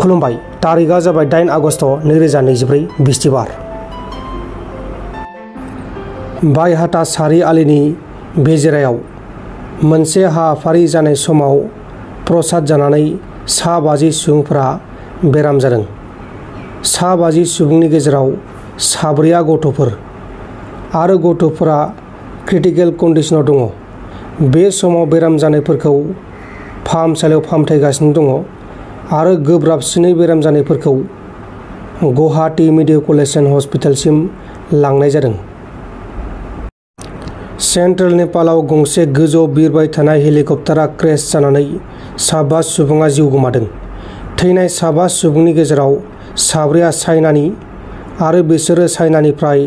खुलुमबाय। तारिखआ जाबाय 8 आगस्ट 2024 बिस्तिबार। बायहाटा सारि आलिनि बेजिरायाव मोनसे हाबाफारि जानाय समाव प्रसाद जानानै 50 सुबुंफोरा बेराम जादों। 50 सुबुंनि गेजेराव 4 गथ'फोर आरो गथ'फोरा क्रिटिकेल कन्डिशनाव दङ। बे समाव बेराम जानायफोरखौ फाहामसालियाव फाहामथायगासिनो दङ आरो गोब्राबसिनै बेराम जानायफोरखौ गुवाहाटी मेडिकल हस्पिटालसिम लांनाय जादों। सेन्ट्रेल नेपालाव गंसे गोजौआव बिरबाय थानाय हेलिकप्टारा क्रेश जानानै 5 सुबुङा जिउ गोमादों। थैनाय 5 सुबुंनि गेजेराव 4 चाइनानि आरो बिसोरो चाइनानिफ्राय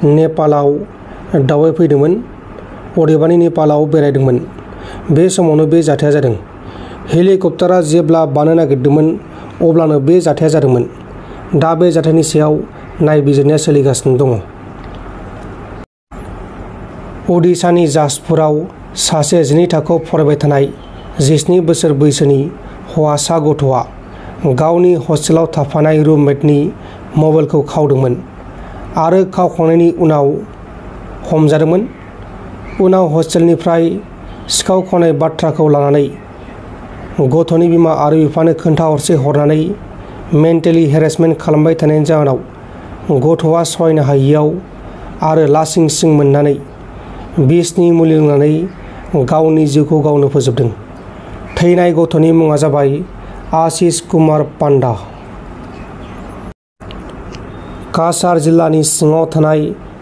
नेपालाव दावबायफैदोंमोन, अदेबानि नेपालाव बेरायदोंमोन। बे समावनो बे जाथाया जादों। हेलिकप्टारा जेब्ला बानो नागिरदोंमोन अब्लानो बे जाथाया जादोंमोन। दा बे जाथायनि सायाव नायबिजिरनाया सोलिगासिनो दङ। ओडिशानि जाजपुराव सासे 12 थाखोआव फरायबाय थानाय 17 बोसोर बैसोनि हौवासा गथ'आ गावनि हस्टेलाव थाफानाय रुममेटनि मबाइलखौ खावदोंमोन आरो खावखांनायनि उनाव हमजादोंमोन। उनाव हस्टेलनिफ्राय सिखाव खावनाय बाथ्राखौ लानानै गथ'नि बिमा आरो बिफानो खोन्थाहरसे हरनानै मेन्टेलि हेरेसमेन्ट खालामबाय थानायनि जाहोनाव गथ'आ सहायनो हायैयाव आरो लासिं सिं मोननानै बिसनि मुलि लोंनानै गावनि जिउखौ गावनो फोजोबदों। थैनाय गथ'नि मुङा जाबाय आशीष कुमार पान्डा। काछार जिल्लानि सिङाव थानाय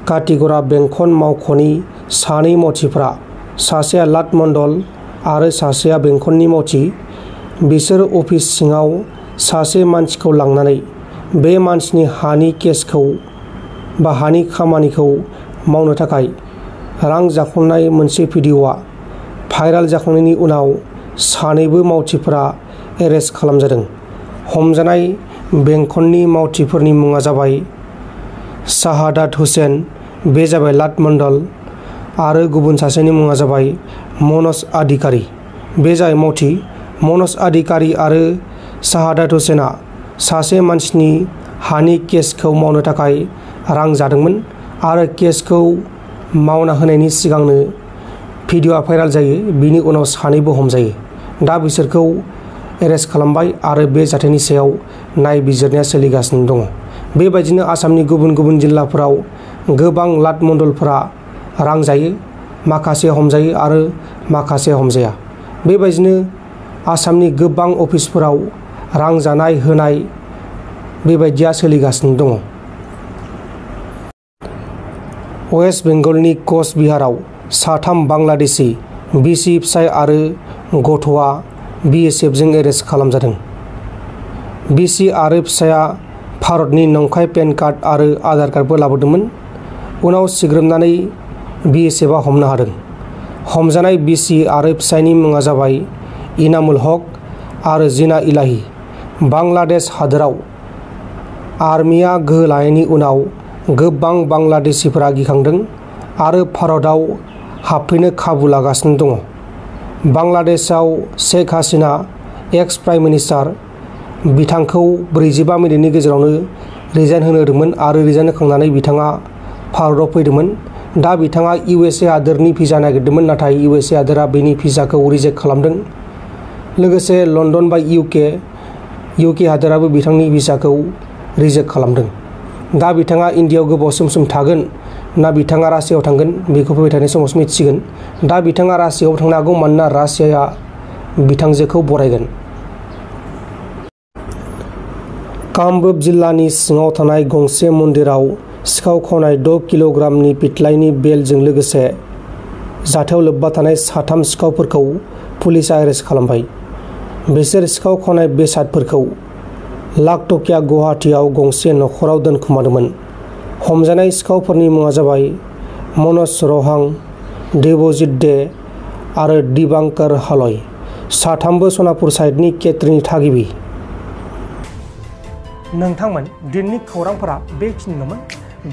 काटिगरा बेंखन मावख'नि 2 मावथिफोरा, सासेया लाट मण्डल आरो सासेया बेंखननि मावथि, बिसोर अफिस सिङाव सासे मानसिखौ लांनानै बे मानसिनि हानि केसखौ बा हानि खामानिखौ मावनो थाखाय रां जाख'नाय मोनसे भिडिअ'आ भाइराल जाखांनायनि उनाव 2 मावथिफोरा एरेस्ट खालामजादों। हमजानाय बेंखननि मावथिफोरनि मुङा जाबाय शाहादात हुसेन, बे जाबाय लाट मण्डल, आरो गुबुन सासेनि मुङा जाबाय मनज अधिकारी, बे जाबाय मावथि। मनज अधिकारी आरो शाहादात हुसेना सासे मानसिनि हानि केसखौ मावनो थाखाय रां जादोंमोन आरो केसखौ मावना होनायनि सिगांनो भिडिअ'आ भाइराल जायो। बिनि उनाव 2बो हमजायो। दा बिसोरखौ एरेस्ट खालामबाय आरो बे जाथायनि सायाव नायबिजिरनाया सोलिगासिनो दङ। बेबायदिनो आसामनि गुबुन गुबुन जिल्लाफोराव गोबां लाट मण्डलफोरा रां जायो, माखासे हमजायो आरो माखासे हमजाया। बेबायदिनो आसामनि गोबां अफिसफोराव रां जानाय होनाय बेबायदिया सोलिगासिनो दङ। वेस्ट बेंगलनि कच बिहाराव 3 बांलादेशी बिसि फिसाय आरो गथ'आ BSFजों एरेस्ट खालामजादों। बिसि आरो फिसाया भारतनि नंखाय पेन कार्ड आरो आधार कार्डबो लाबोदोंमोन। उनाव सिग्रोमनानै BSFआ हमनो हादों। हमजानाय बिसि आरो फिसायनि मुङा जाबाय इनामुल हक आरो जिना इलाही। बांलादेश हादोराव आर्मिया गोहो लानायनि उनाव गोबां बांलादेशीफोरा गिखांदों आरो भारतआव हाबफैनो खाबु लागासिनो दङ। बांलादेशआव Sheikh Hasina, ex prime minister, बिथांखौ 45 मिनिटनि गेजेरावनो रिजाइन होनो होदोंमोन आरो रिजाइन होखांनानै बिथाङा भारतआव फैदोंमोन। दा बिथाङा USA हादोरनि भिजा नागिरदोंमोन, नाथाय USA हादोरा बेनि भिजाखौ रिजेक्ट खालामदों। लोगोसे लण्डन बा UK हादोराबो बिथांनि भिजाखौ रिजेक्ट खालामदों। दा बिथाङा इन्डियायाव गोबाव सम थागोन ना बिथाङा रासियायाव थांगोन बेखौ फैबाय थानाय समावसो मिथिसिगोन। दा बिथाङा रासियायाव थांनो हागौ, मानोना रासियाया बिथांजोखौ बरायगोन। कामरुप जिल्लानि सिङाव थानाय गंसे मन्दिराव सिखाव खावनाय 6 किल'ग्रामनि पिथलाइनि बेलजों लोगोसे जाथायाव लोब्बा थानाय 3 सिखावफोरखौ पुलिसआ एरेस्ट खालामबाय। बिसोर सिखाव खावनाय बेसादफोरखौ लाखटकिया गुवाहाटीआव गंसे न'खराव दोनखोमादोंमोन। हमजानाय सिखावफोरनि मुङा जाबाय मनज रहां, देबजित दे आरो दिबांकर हालय। 3बो सनापुर साइडनि केट्रिनि थागिबि। नोंथांमोन दिननि खौरांफोरा बेखिनिल'मोन।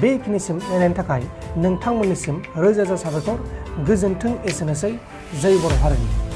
बेखिनिसिम नायनायनि थाखाय नोंथांमोननिसिम रोजा रोजा साबायखर। गोजोन्थों। एसेनोसै। जय बर' हारिनि।